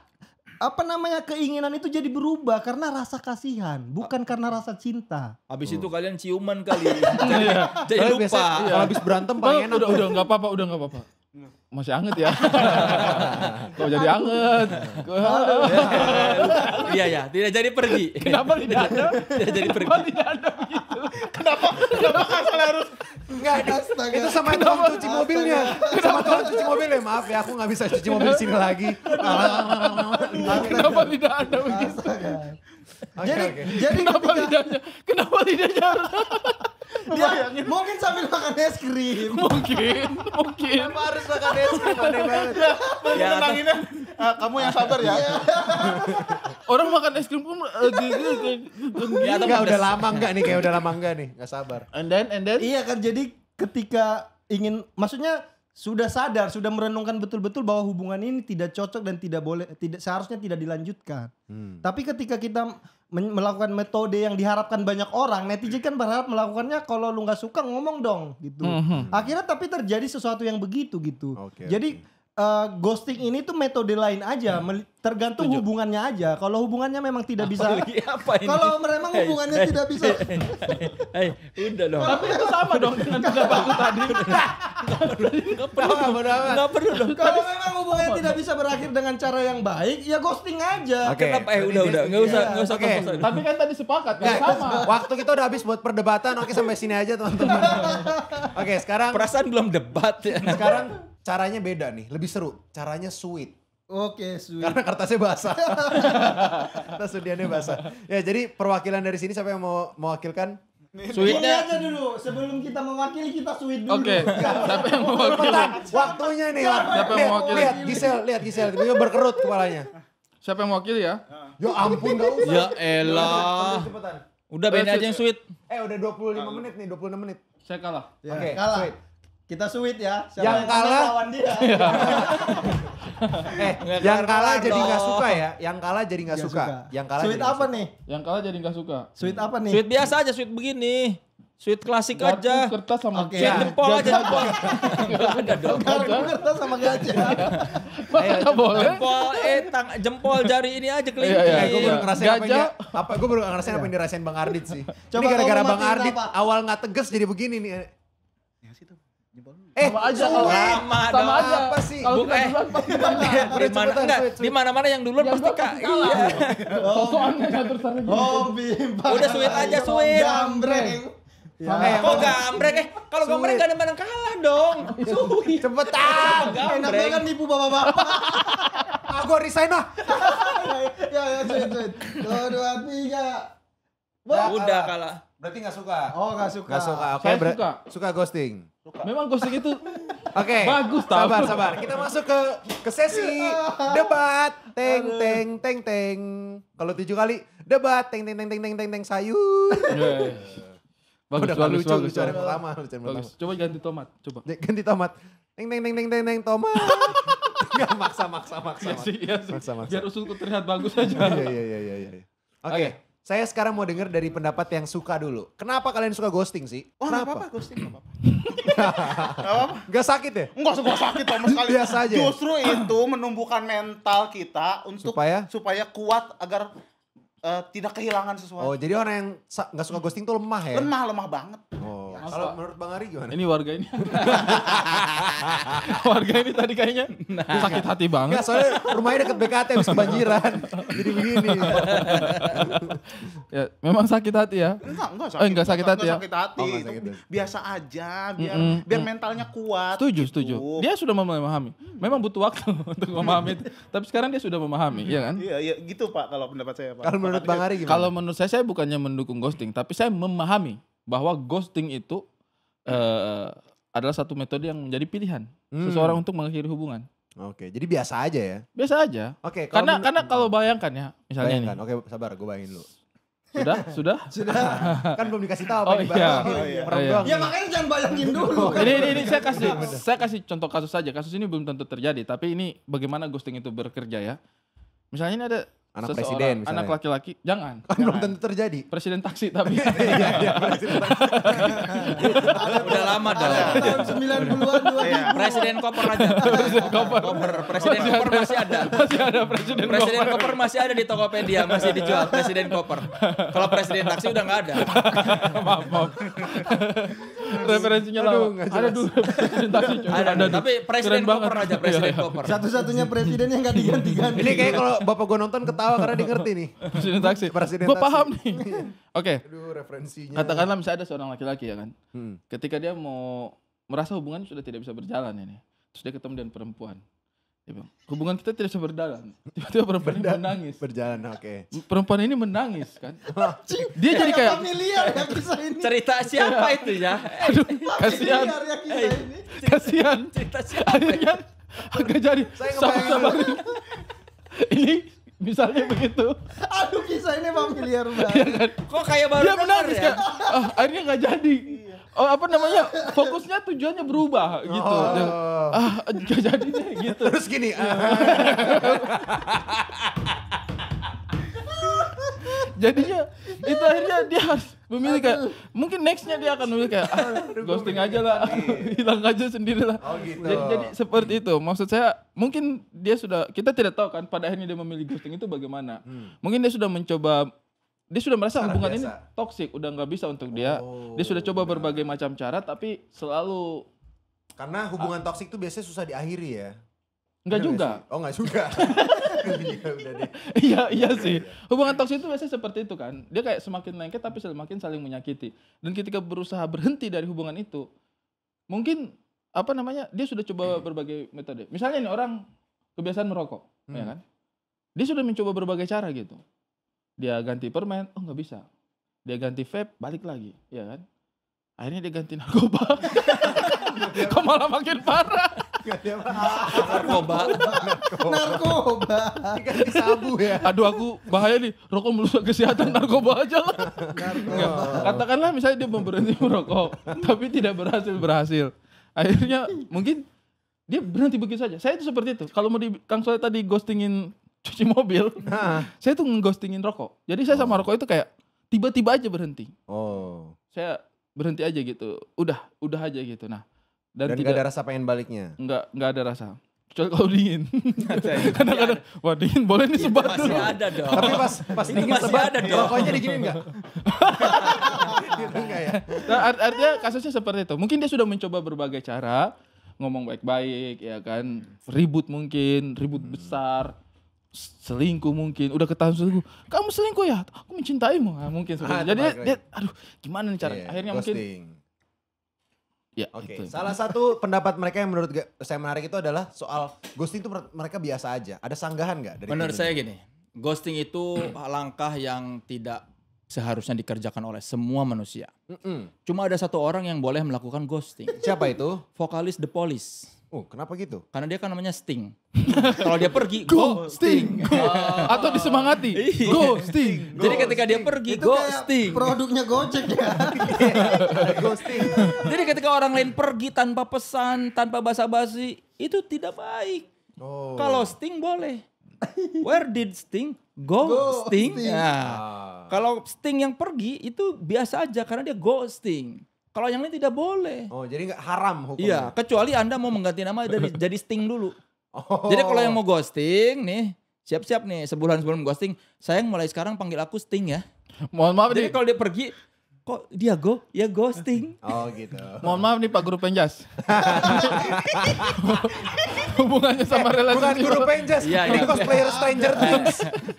keinginan itu jadi berubah karena rasa kasihan, bukan karena rasa cinta. Habis itu kalian ciuman kali. Iya. Jadi Soalnya lupa. biasanya kalau habis berantem paling enak. Udah nggak apa-apa. Masih anget ya. Kok jadi anget? Iya, tidak jadi pergi. Kenapa tidak ada? Tidak jadi pergi. Kenapa tidak ada begitu? Kenapa Kasal harus Enggak, itu sama tukang cuci mobilnya. Sama tukang cuci mobilnya. Maaf ya, aku gak bisa cuci mobil di sini lagi. Kenapa tidak ada begitu? Jadi Kenapa lidahnya harus? dia mungkin sambil makan es krim. Mungkin. Kenapa harus makan es krim? Aneh banget. Ya, nenanginnya Kamu yang sabar ya. Orang makan es krim pun Ya, atau Enggak, pedes. udah lama enggak nih, kayak udah lama enggak nih, enggak sabar. And then Iya kan, jadi ketika ingin, maksudnya sudah sadar, sudah merenungkan betul-betul bahwa hubungan ini tidak cocok dan seharusnya tidak dilanjutkan. Tapi ketika kita melakukan metode yang diharapkan banyak orang, netizen kan berharap melakukannya, kalau lu nggak suka ngomong dong gitu. Akhirnya tapi terjadi sesuatu yang begitu gitu. Oke, Jadi ghosting ini tuh metode lain aja, tergantung hubungannya aja. Kalau hubungannya memang tidak bisa, Lagi apa ini? kalau memang hubungannya tidak bisa, Hei, udah dong. Tapi itu sama dong dengan pendapatku tadi. Nggak perlu dong. kalau memang hubungannya tidak bisa berakhir dengan cara yang baik, ya ghosting aja. Oke. Kenapa? Udah. Nggak usah Oke. topos. Tapi kan tadi sepakat kan Nggak, sama. waktu kita udah habis buat perdebatan. Oke, sampai sini aja teman-teman. Oke, sekarang Perasaan belum debat ya. sekarang caranya beda nih, lebih seru. Caranya sweet. Oke, sweet. Karena kertasnya basah. Kertas undiannya basah. Ya, jadi perwakilan dari sini siapa yang mau mewakilkan? Ini Sweetnya. aja dulu, sebelum kita mewakili kita sweet dulu. Oke, siapa yang mau Cepetan, waktunya nih. Siapa yang mewakili? Lihat Gisel, dia berkerut kepalanya. Siapa yang mewakili ya? Ya ampun, gak usah. Ya elah. Cepetan. Udah Benny aja yang sweet. Udah 25 menit nih, 26 menit. Saya kalah. Ya, Oke, kalah. sweet. Kita sweet ya. Yang menang kalah- lawan dia. Yang kalah jadi dong. nggak suka ya. Yang kalah jadi nggak Nggak suka. Yang kalah Sweet jadi nggak apa suka. nih? Yang kalah jadi nggak suka. Sweet apa nih? Sweet biasa aja, sweet begini. Sweet klasik Garpu, aja. kertas sama Oke. Sweet jempol aja, jempol. Nggak ada dong. Garpu, kertas sama gajah. Masa boleh? Jempol, jempol jari ini aja kelingking. Iya, Gue baru ngerasain apa yang Gajah. gue baru ngerasain apa yang dirasain Bang Ardit sih. Coba Ini gara-gara kamu Bang matiin Ardit apa? awal nggak tegas jadi begini nih. Sama aja kalau Sama sama dong. aja. Apa sih? Kalau Bu- kita duluan pasti menang. Di mana cepetan, enggak? sweet. Di mana-mana yang duluan Yang pasti duluan Kak. pasti kalah. Iya. Sosokannya ngatur sana gitu. Oh, bimba. Udah sweet aja, sweet. Gambreng. Kok gambreng? Kalau gambreng gak ada mana kalah dong. Sweet. Cepetan. Enak banget nipu bapak-bapak. Gue resign lah. Ya, sweet. 2, 2, 3. Udah kalah. Berarti nggak suka. Oh, gak suka. Nggak suka. Oke, Saya suka. suka ghosting. Memang ghosting itu Oke. Bagus, tahu. Sabar. Kita masuk ke sesi debat. Teng. Kalau 7 kali debat. Teng sayur. bagus, Udah bagus, lucu, bagus, lucu yang bagus. pertama, lucu yang Bagus. pertama. Coba ganti tomat, coba. Ganti tomat. Teng tomat. Enggak maksa. Iya sih, iya sih. Maksa. Biar usulku terlihat bagus aja. Iya. Oke. Saya sekarang mau dengar dari pendapat yang suka dulu. Kenapa kalian suka ghosting sih? Oh, enggak Kenapa? apa-apa, ghosting enggak apa-apa. Gak sakit ya? Enggak sakit sama sekali. Biasa aja. Justru itu menumbuhkan mental kita untuk Supaya? kuat agar tidak kehilangan sesuatu. Oh, jadi orang yang nggak suka ghosting tuh lemah ya? Lemah banget. Oh. Kalau menurut Bang Ari gimana? Ini warga ini. Warga ini tadi kayaknya sakit hati banget. Enggak, soalnya rumahnya deket BKT habis kebanjiran. Jadi begini. Ya, memang sakit hati ya. Enggak sakit. Enggak sakit hati ya? Sakit hati. Oh, enggak sakit hati. Biasa aja biar mentalnya kuat. Setuju, gitu. setuju. Dia sudah memahami. Memang butuh waktu untuk memahami itu. Tapi sekarang dia sudah memahami, iya kan? Iya, gitu Pak kalau pendapat saya Pak. Kalau menurut Bang Ari gimana? Kalau menurut saya bukannya mendukung ghosting, tapi saya memahami bahwa ghosting itu adalah satu metode yang menjadi pilihan seseorang untuk mengakhiri hubungan. Oke, jadi biasa aja ya? Biasa aja. Oke, Karena kalau bayangkan ya, misalnya bayangkan. nih. Oke, sabar, gue bayangin dulu. Sudah? Kan belum dikasih tahu apa Oh, yang iya. dibahas. Oh, iya. Merem Oh, iya. doang Ya nih. makanya jangan bayangin dulu. Ini saya kasih contoh kasus saja. Kasus ini belum tentu terjadi, tapi ini bagaimana ghosting itu bekerja ya. Misalnya ini ada Anak seseorang, presiden misalnya. anak laki-laki, jangan. Kan belum tentu terjadi. Presiden taksi tapi. Udah lama dong. Tahun 90-an, 2000. Presiden koper aja. Presiden koper masih ada. Masih ada presiden Presiden koper. koper masih ada di Tokopedia, masih dijual Presiden koper. Kalau presiden taksi udah nggak ada. maaf. Referensinya Aduh, lama. nggak Ada jelas. dulu presiden taksi. coba. Ada, tapi presiden Keren koper banget. aja, presiden Iya, iya. koper. Satu-satunya presiden yang gak diganti-ganti. Ini kayak kalau bapak gue nonton ketawa karena dia ngerti nih. Presiden taksi. Presiden Gue taksi. paham nih. Oke. Aduh, referensinya. Katakanlah misalnya ada seorang laki-laki ya kan. Hmm. Ketika dia mau merasa hubungan sudah tidak bisa berjalan ini. Terus dia ketemu dengan perempuan. Dia bilang, hubungan kita tidak bisa berjalan. Tiba-tiba perempuan ini menangis. Berjalan, oke. Perempuan ini menangis kan. Dia jadi kayak, familiar ya kisah ini. Cerita siapa itu ya? aduh kasihan, Familiar ya kisah ini. kasihan. Cerita siapa? Akhirnya Agak jadi. Saya ngebayangin Sabarin. Ini misalnya begitu. Aduh kisah ini familiar banget. Kok kayak baru Dia denger menangis ya? kayak, akhirnya nggak jadi. Oh apa namanya, fokusnya tujuannya berubah gitu. Nggak jadi deh gitu. Terus gini. Jadinya itu akhirnya dia harus memilih kayak, mungkin nextnya dia akan memilih kayak, ghosting aja lah, hilang aja sendiri lah. Oh gitu. Jadi seperti itu. Maksud saya mungkin dia sudah, kita tidak tahu kan pada akhirnya dia memilih ghosting itu bagaimana. Mungkin dia sudah mencoba, dia sudah merasa Cara hubungan biasa. ini toksik, udah nggak bisa untuk dia. Dia sudah coba berbagai macam cara tapi selalu Karena hubungan toksik tuh biasanya susah diakhiri ya. nggak Bener juga. nggak sih? Oh nggak juga. Iya, udah deh. Iya sih. Hubungan toksik itu biasanya seperti itu kan. Dia kayak semakin lengket tapi semakin saling menyakiti. Dan ketika berusaha berhenti dari hubungan itu, mungkin apa namanya, dia sudah coba berbagai metode. Misalnya nih orang kebiasaan merokok, ya kan? Dia sudah mencoba berbagai cara gitu. Dia ganti permen, oh nggak bisa. Dia ganti vape, balik lagi, ya kan? Akhirnya dia ganti narkoba. Kok malah makin parah. Narkoba. Narkoba. Ganti sabu ya. Aduh aku bahaya nih, rokok merusak kesehatan, narkoba aja lah. Enggak. Katakanlah misalnya dia mau berhenti merokok, tapi tidak berhasil. Akhirnya mungkin dia berhenti begitu saja. Saya itu seperti itu. Kalau mau di Kang Soleh tadi ghostingin cuci mobil, saya tuh ngeghostingin rokok. Jadi saya sama rokok itu kayak tiba-tiba aja berhenti. Oh. Saya berhenti aja gitu. Udah aja gitu. Nah, Dan tidak gak ada rasa pengen baliknya. enggak ada rasa. Kecuali kalau dingin. Kadang-kadang wah dingin boleh nih sebat Masih dulu. ada dong. Tapi pas Itu dingin masih sebat, ada dong. rokoknya diginin enggak? Gitu enggak ya? Nah, artinya kasusnya seperti itu. Mungkin dia sudah mencoba berbagai cara, ngomong baik-baik, ya kan, ribut mungkin, ribut besar, selingkuh mungkin, udah ketahuan selingkuh. Kamu selingkuh ya? Aku mencintaimu. Nah, mungkin seperti itu. Jadi dia, aduh, gimana nih cara? Iya, Akhirnya ghosting. mungkin, ya Oke, itu. salah satu pendapat mereka yang menurut saya menarik itu adalah soal ghosting itu mereka biasa aja. Ada sanggahan nggak dari Menurut tim saya ini? gini, ghosting itu langkah yang tidak seharusnya dikerjakan oleh semua manusia. Cuma ada satu orang yang boleh melakukan ghosting. Siapa itu? Vokalis The Police. Oh, kenapa gitu? Karena dia kan namanya Sting. Kalau dia pergi, ghosting. Atau disemangati, Iya. ghosting. Jadi ketika dia pergi, Itu kayak ghosting. produknya Gojek ya. Ghosting. Jadi ketika orang lain pergi tanpa pesan, tanpa basa-basi, itu tidak baik. Oh. Kalau Sting boleh. Where did Sting go? Sting. Nah, kalau Sting yang pergi itu biasa aja karena dia ghosting. Kalau yang lain tidak boleh. Oh, jadi nggak haram hukumnya? Iya, kecuali Anda mau mengganti nama dari jadi Sting dulu. Oh. Jadi kalau yang mau ghosting nih, siap-siap nih sebulan sebelum ghosting, sayang mulai sekarang panggil aku Sting ya. Mohon maaf Jadi nih, kalau dia pergi, kok dia go? Ya ghosting. Oh, gitu. mohon maaf nih Pak Guru Penjas. Hubungannya sama relasi. Bukan guru penjas, Iya, ini iya. cosplayer Stranger Things.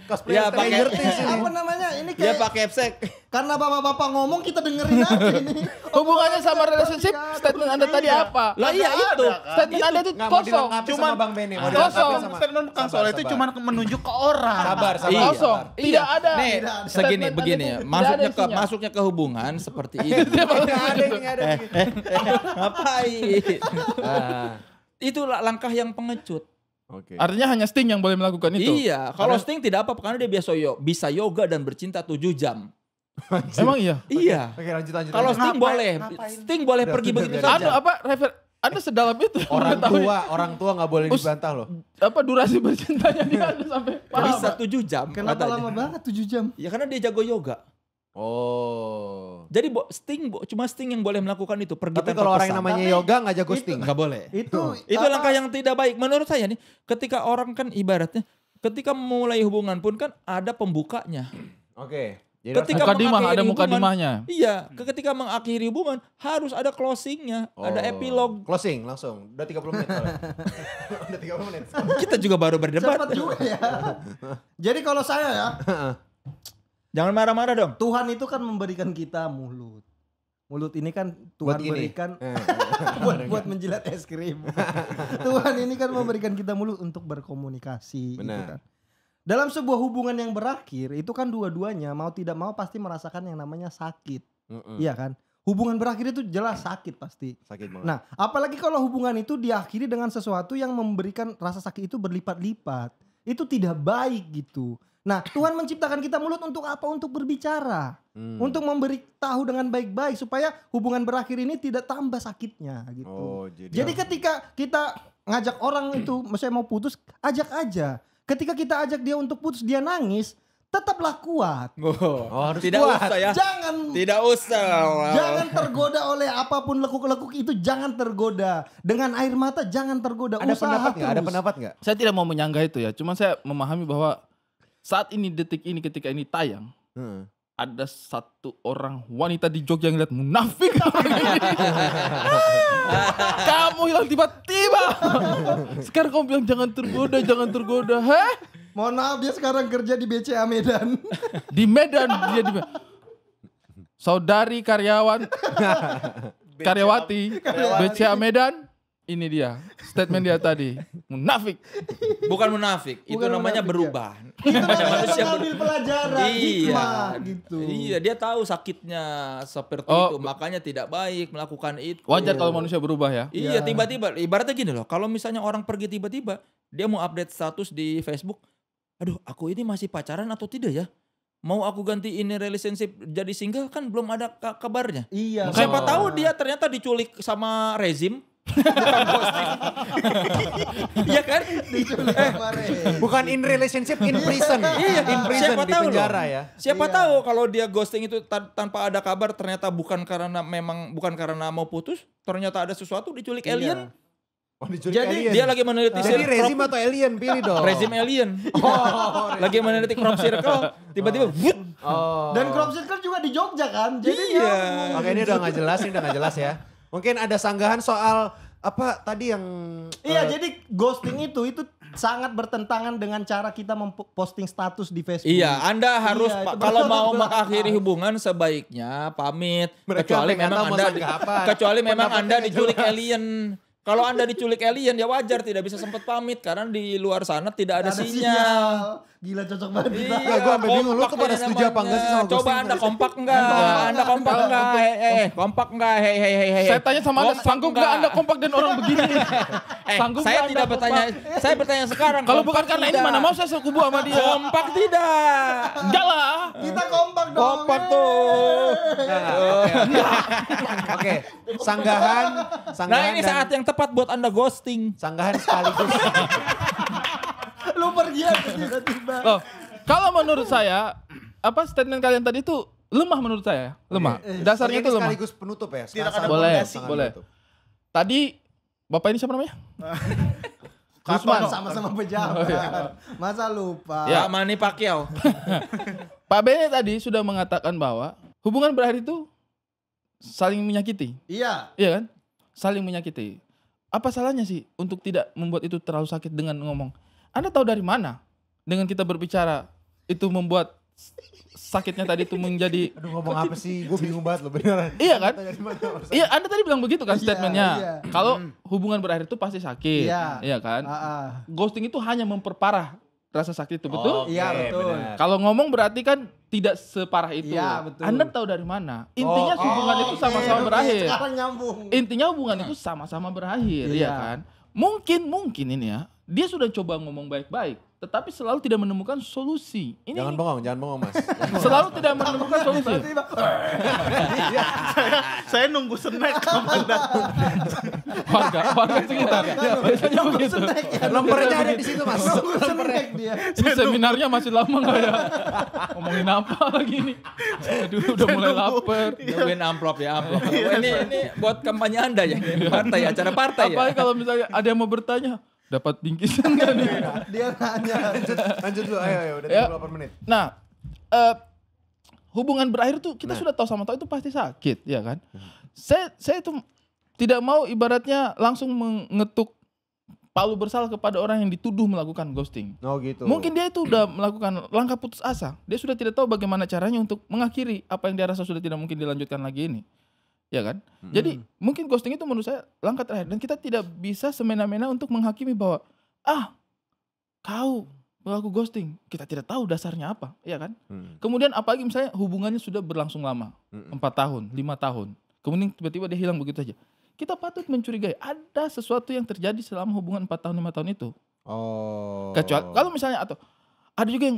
Cosplayer Iya, pakai- Stranger Things ini. Apa namanya? Ini Dia kayak pakai epsek. karena bapak-bapak ngomong kita dengerin aja ini. Hubungannya sama relationship, statement Anda tadi apa? Lah iya itu. Statement Anda itu Nggak mau kosong. dilengkapi sama Cuman- Bang Benny. Mau Kosong. dilengkapi sama- Statement Kang Soleh itu Sabar, cuma menunjuk ke orang. Sabar, sabar. Iya. Kosong. Tidak ada. Nih, Tidak ada. segini Statement begini Anda ya. itu tidak Masuknya ada ke isinya. masuknya ke hubungan seperti ini. Nggak ada ini, nggak ada ini. Ngapain? Itu langkah yang pengecut. Oke. Artinya hanya Sting yang boleh melakukan itu. Iya, kalau Sting tidak apa karena dia bisa yoga dan bercinta 7 jam. Emang iya. Iya. Oke, lanjut. Kalau lanjut. Sting boleh, Sting boleh Udah, pergi udah, begitu udah. Anu saja. apa Anda sedalam itu Orang tua nggak boleh dibantah loh. apa durasi bercintanya dia Anda sampai paham. Bisa 7 jam. Kenapa katanya. lama banget 7 jam? Ya karena dia jago yoga. Oh. Jadi cuma Sting yang boleh melakukan itu, pergi Tapi tanpa kalau orang pesan. yang namanya Tapi yoga nggak jago Sting. Nggak boleh. Itu Langkah yang tidak baik menurut saya nih. Ketika orang kan ibaratnya ketika memulai hubungan pun kan ada pembukanya. Oke. Jadi Ketika Mukadimah, mengakhiri ada hubungan, mukadimahnya. Iya, ketika mengakhiri hubungan harus ada closingnya, ada epilog. Closing langsung. Udah 30 menit. soalnya. Udah 30 menit. Kita juga baru berdebat. cepat juga ya. Jadi kalau saya ya, Jangan marah-marah dong. Tuhan itu kan memberikan kita mulut. Mulut ini kan Tuhan Buat gini. berikan buat menjilat es krim. Tuhan ini kan memberikan kita mulut untuk berkomunikasi gitu Benar. kan. Dalam sebuah hubungan yang berakhir itu kan dua-duanya mau tidak mau pasti merasakan yang namanya sakit. Iya kan? hubungan berakhir itu jelas sakit pasti. Sakit banget. Nah, apalagi kalau hubungan itu diakhiri dengan sesuatu yang memberikan rasa sakit itu berlipat-lipat. Itu tidak baik gitu. Nah, Tuhan menciptakan kita mulut untuk apa? Untuk berbicara. Untuk memberitahu dengan baik-baik supaya hubungan berakhir ini tidak tambah sakitnya gitu. Oh, Jadi ketika kita ngajak orang itu misalnya mau putus, ajak aja. Ketika kita ajak dia untuk putus, dia nangis, tetaplah kuat. harus Tidak kuat. usah ya. Tidak usah. Jangan tergoda oleh apapun lekuk-lekuk itu, jangan tergoda. Dengan air mata jangan tergoda. Ada Usaha pendapat nggak? Ada terus. pendapat nggak? Saya tidak mau menyanggah itu ya, cuma saya memahami bahwa saat ini, detik ini, ketika ini tayang, ada satu orang wanita di Jogja yang lihat munafik. Kamu hilang tiba-tiba. Sekarang kamu bilang jangan tergoda. Heh? Mohon maaf, dia sekarang kerja di BCA Medan. Di Medan dia di saudari karyawati BCA Medan. Ini dia statement dia tadi, munafik. Bukan munafik, itu Bukan namanya munafik, berubah. Itu namanya Manusia mengambil pelajaran, hikmah gitu. Iya, dia tahu sakitnya seperti Oh, itu, makanya tidak baik melakukan itu. Wajar kalau manusia berubah ya. Iya, tiba-tiba ibaratnya gini loh, kalau misalnya orang pergi tiba-tiba, dia mau update status di Facebook, aduh aku ini masih pacaran atau tidak ya? Mau aku ganti ini relationship jadi single kan belum ada kabarnya. Iya. Siapa tahu dia ternyata diculik sama rezim. Iya kan? Bukan in relationship, in prison. Iya, in prison siapa di tahu penjara loh. ya. Siapa tahu kalau dia ghosting itu tanpa ada kabar, ternyata bukan karena mau putus, ternyata ada sesuatu, diculik alien. Oh, diculik Jadi alien. Dia lagi meneliti Jadi rezim atau alien, pilih dong. rezim alien. Lagi meneliti crop circle, tiba-tiba wut. Dan crop circle juga di Jogja kan. Jadi Iya. nyambung. Oke, ini udah nggak jelas, ya. Mungkin ada sanggahan soal apa tadi yang Iya, jadi ghosting itu sangat bertentangan dengan cara kita memposting status di Facebook. Iya, Anda harus Iya, itu kalau betul, mau betul. mengakhiri hubungan sebaiknya pamit. Mereka kecuali nggak memang tahu mau Anda sanggah apa. kecuali memang Pendapatnya Anda nggak diculik jelas. alien. Kalau Anda diculik alien ya wajar tidak bisa sempat pamit karena di luar sana tidak ada sinyal. Gila, cocok banget kita. Enggak, gua sampai bingung, lu tuh kompak pada ini setuju apa enggak sih sama namanya. Coba ghosting Anda tadi? kompak enggak? Anda kompak enggak? Kompak enggak? Hei. Saya tanya sama Anda, Kompak sanggup nggak Anda kompak dan orang begini? saya Sanggup nggak tidak Anda bertanya, saya bertanya sekarang. Kalau bukan kompak karena ini tidak? mana mau saya sekubu sama dia. Kompak tidak? Enggak lah. Kita kompak dong. Kompak tuh. Oke, sanggahan Nah ini dan- saat yang tepat buat Anda ghosting. sanggahan sekaligus. Lu pergi aja tiba-tiba. Loh, kalau menurut saya, apa statement kalian tadi itu lemah menurut saya, lemah. Dasarnya Ini itu lemah. sekaligus penutup ya. Tidak ada Boleh, fondasi. boleh. Tadi Bapak ini siapa namanya? Gusman sama-sama pejabat. Masa lupa? Ya. Pak Manny Pacquiao. Pak Bene tadi sudah mengatakan bahwa hubungan berakhir itu saling menyakiti. Iya. Iya kan? Saling menyakiti. Apa salahnya sih untuk tidak membuat itu terlalu sakit dengan ngomong? Anda tahu dari mana? Dengan kita berbicara itu membuat sakitnya tadi itu menjadi. Aduh, ngomong apa sih? Gue bingung banget loh beneran. Iya kan? Dari mana? Iya, Anda tadi bilang begitu kan Iya, statementnya. iya. Kalau hubungan berakhir itu pasti sakit. Iya. Kan? Ah. Ghosting itu hanya memperparah rasa sakit itu, betul? Iya, betul. benar. Kalau ngomong berarti kan tidak separah itu. Iya, betul. Anda tahu dari mana? Intinya hubungan itu sama-sama Oke, berakhir. sekarang nyambung. Intinya hubungan itu sama-sama berakhir, Iya. ya kan? Mungkin ini ya, dia sudah coba ngomong baik-baik, tetapi selalu tidak menemukan solusi. Ini Jangan bongong Mas. selalu tidak menemukan solusi. Saya nunggu snack kapan datang. Warga sekitar. Biasanya begitu. Lempernya ada di situ Mas. Nunggu snack dia. Ini seminarnya masih lama nggak ya? Ngomongin apa lagi nih? Aduh, udah mulai lapar. Nungguin amplop ya, amplop. Ini buat kampanye Anda ya. Partai, acara partai ya. Apalagi kalau misalnya ada yang mau bertanya, dapat bingkisan nggak nih? Dia nanya. Lanjut dulu, ayo udah Ya. 38 menit. Nah, hubungan berakhir tuh kita sudah tahu sama tahu itu pasti sakit, ya kan? Saya itu tidak mau ibaratnya langsung mengetuk palu bersalah kepada orang yang dituduh melakukan ghosting. Oh gitu. Mungkin dia itu udah melakukan langkah putus asa. Dia sudah tidak tahu bagaimana caranya untuk mengakhiri apa yang dia rasa sudah tidak mungkin dilanjutkan lagi ini. Ya kan? Jadi mungkin ghosting itu menurut saya langkah terakhir. Dan kita tidak bisa semena-mena untuk menghakimi bahwa kau pelaku ghosting. Kita tidak tahu dasarnya apa. Ya kan? Kemudian apalagi misalnya hubungannya sudah berlangsung lama. 4 tahun, 5 tahun. kemudian tiba-tiba dia hilang begitu saja. Kita patut mencurigai ada sesuatu yang terjadi selama hubungan 4 tahun 5 tahun itu. Oh. Kecuali kalau misalnya atau ada juga yang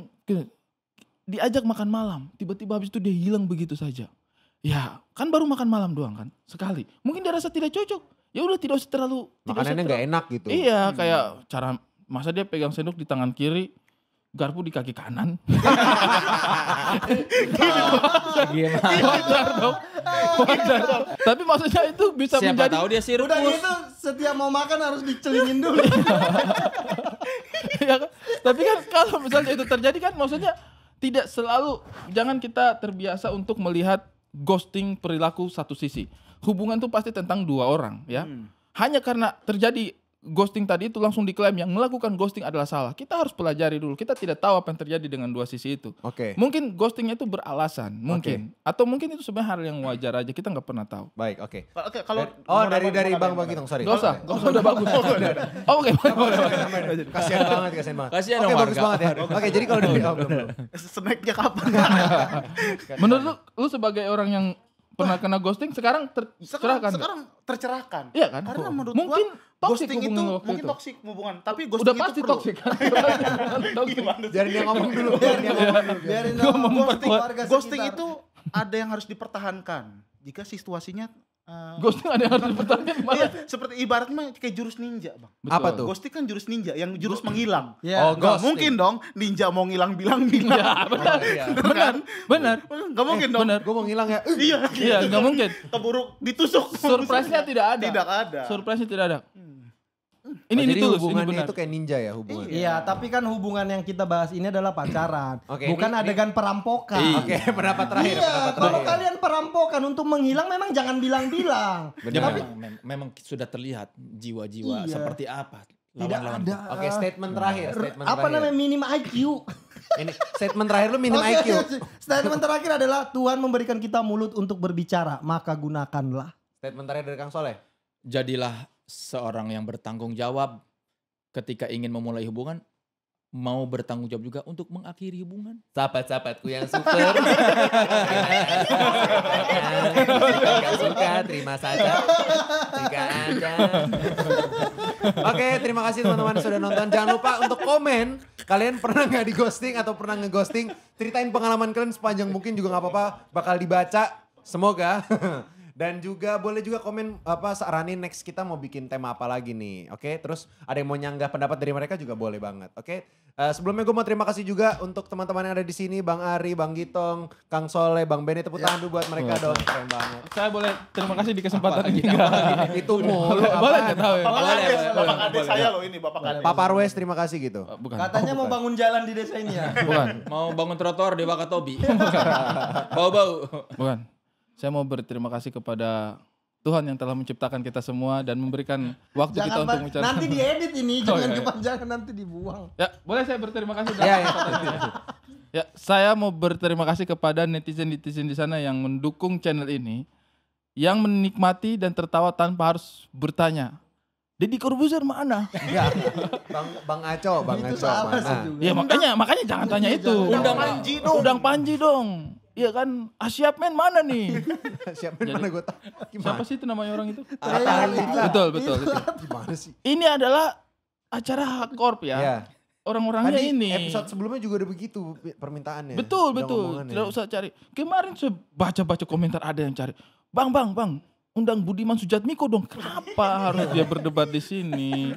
diajak makan malam, tiba-tiba habis itu dia hilang begitu saja. Ya, kan baru makan malam doang kan, sekali. Mungkin dia rasa tidak cocok. Ya udah tidak usah terlalu. Makanannya nggak enak gitu. Iya, kayak cara masa dia pegang sendok di tangan kiri, garpu di kaki kanan. Gimana? Wajar dong. Wajar dong. Tapi maksudnya itu bisa Siapa menjadi. tahu dia sirkus. Udah gitu setiap mau makan harus dicelingin dulu. Ya kan? Tapi kan kalau misalnya itu terjadi kan maksudnya tidak selalu, jangan kita terbiasa untuk melihat ghosting perilaku satu sisi. Hubungan itu pasti tentang dua orang ya. Hanya karena terjadi ghosting tadi itu langsung diklaim yang melakukan ghosting adalah salah. Kita harus pelajari dulu. Kita tidak tahu apa yang terjadi dengan dua sisi itu. Oke. Mungkin ghostingnya itu beralasan, mungkin. Atau mungkin itu sebenarnya hal yang wajar aja, kita nggak pernah tahu. Baik, oke. Oke, kalau Oh, mau dari nambahin, Bang mau Bagitong, sorry. Gak usah, udah bagus. Oke, Kasihan banget. Kasihan Oke, dong bagus warga. banget ya. Oke, jadi kalau dari belum. snacknya kapan? Menurut lu sebagai orang yang pernah kena ghosting sekarang tercerahkan? Sekarang tercerahkan. Iya kan? Karena menurut mungkin gua toxic ghosting itu hubungan waktu mungkin itu. toksik hubungan, tapi ghosting Udah itu pasti perlu. toxic kan? Gimana sih? Biarin dia ngomong dulu, biarin dia ngomong dulu. Biarin Gua dong, memperkuat. warga Ghosting sekitar. itu ada yang harus dipertahankan jika situasinya Ghosting ada yang harus dipertahankan gimana? iya, seperti ibaratnya kayak jurus ninja, Bang. Apa tuh? Ghosting kan jurus ninja, yang jurus menghilang. Iya. Oh, Nggak ghosting. mungkin dong ninja mau ngilang bilang-bilang. Ya, benar. Benar. Benar. Nggak mungkin dong. Benar. Gue mau ngilang ya. Iya. Iya, nggak mungkin. Keburu ditusuk. Surprise-nya tidak ada. Tidak ada. Surprise-nya tidak ada. Oh, Ini jadi tulus, ini hubungannya benar. itu kayak ninja ya hubungan. Iya, tapi kan hubungan yang kita bahas ini adalah pacaran, Oke, bukan ini- adegan perampokan. Oke, pendapat terakhir. Iya, kalau kalian perampokan untuk menghilang memang jangan bilang-bilang. Ya, Tapi memang sudah terlihat jiwa-jiwa Iya. seperti apa. tidak Lawan-lawan. ada. Oke, statement terakhir. Apa namanya minim IQ? Ini statement terakhir lu minim Oke, IQ. statement terakhir adalah Tuhan memberikan kita mulut untuk berbicara, maka gunakanlah. Statement terakhir dari Kang Soleh. Jadilah seorang yang bertanggung jawab ketika ingin memulai hubungan, mau bertanggung jawab juga untuk mengakhiri hubungan. Sahabat-sahabatku yang super. Jika suka, terima saja. Jika Anda. Oke, terima kasih teman-teman sudah nonton. Jangan lupa untuk komen. Kalian pernah nggak di ghosting atau pernah nge-ghosting? Ceritain pengalaman kalian sepanjang mungkin juga nggak apa-apa. Bakal dibaca. Semoga. Dan juga boleh juga komen apa saranin next kita mau bikin tema apa lagi nih. Oke, terus ada yang mau nyanggah pendapat dari mereka juga boleh banget. Oke. Sebelumnya gue mau terima kasih juga untuk teman-teman yang ada di sini, Bang Ari, Bang Gitong, Kang Soleh, Bang Benny, tepuk tangan dulu buat mereka dong. Keren banget. Saya boleh terima kasih di kesempatan ini. Itu mulu. Boleh nggak tahu ya? Bapak Kades, Bapak Kades saya loh ini, Bapak Kades. Pak Parwes terima kasih gitu. Bukan. Katanya mau bangun jalan di desa ini ya. Bukan. Mau bangun trotoar di Wakatobi. Bau-bau. Bukan. Saya mau berterima kasih kepada Tuhan yang telah menciptakan kita semua dan memberikan waktu kita Jangan untuk mencari. nanti diedit ini, Oh, jangan iya, iya. kepanjangan nanti dibuang. Ya, boleh saya berterima kasih? Iya, iya. Ya, saya mau berterima kasih kepada netizen-netizen di sana yang mendukung channel ini, yang menikmati dan tertawa tanpa harus bertanya, Deddy Corbuzier mana? Bang Aco, Bang Itu Aco salah sih mana? juga. Ya makanya jangan tanya itu. Undang Panji dong. Undang Panji dong. Iya kan, Asyapmen mana nih? Siapa yang mana gue tahu. Siapa Gimana? sih itu nama orang itu? Trailer. Betul. Gimana sih? Ini adalah acara Hakkorp ya. Ya. Orang-orangnya Tadi ini. episode sebelumnya juga udah begitu permintaannya. Betul. Udah ngomongannya. Tidak usah cari. Kemarin saya baca komentar ada yang cari. Bang. Undang Budiman Sujatmiko dong. Kenapa harus dia berdebat di sini?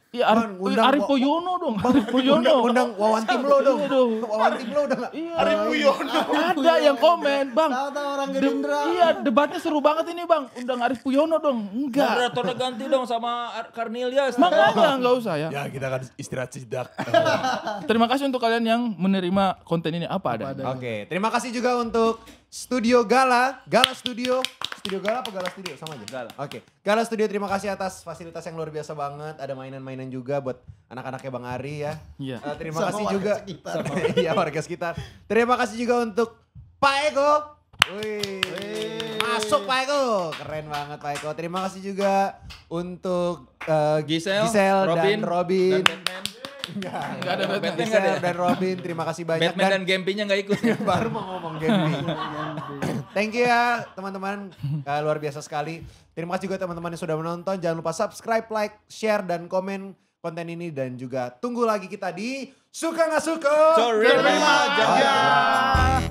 Iya, Bang, undang Arif Poyono dong. Arif Poyono. Undang Wawan Timlo dong. Iya dong. Wawan Timlo udah gak? Iya. Arif Puyono. Ada yang komen, Bang. Tahu-tahu orang Gerindra. Iya, debatnya seru banget ini, Bang. Undang Arif Puyono dong. Enggak. Moderatornya ganti dong sama Karnilias. Makanya enggak usah ya. Ya kita akan istirahat sejenak. Terima kasih untuk kalian yang menerima konten ini apa adanya. Oke, terima kasih juga untuk Studio Gala Studio. Studio Gala apa Gala Studio? Sama aja? Gala. Oke, Gala Studio terima kasih atas fasilitas yang luar biasa banget. Ada mainan-mainan juga buat anak-anaknya Bang Ari ya. Iya. Terima Sama kasih warga juga. sekitar. Iya warga sekitar. Terima kasih juga untuk Pak Eko. Wih. Masuk Pak Eko. Keren banget Pak Eko. Terima kasih juga untuk Gisel, dan Robin, Robin. dan Batman. Enggak ada Batman. Batman Bisa nggak ada. dan Robin, terima kasih banyak. Batman dan Gempi-nya nggak ikut. Baru mau ngomong Gempi. Thank you ya teman-teman, luar biasa sekali. Terima kasih juga teman-teman yang sudah menonton. Jangan lupa subscribe, like, share, dan komen konten ini. Dan juga tunggu lagi kita di Suka Nggak Suka. Sorry. Terima, Jaja.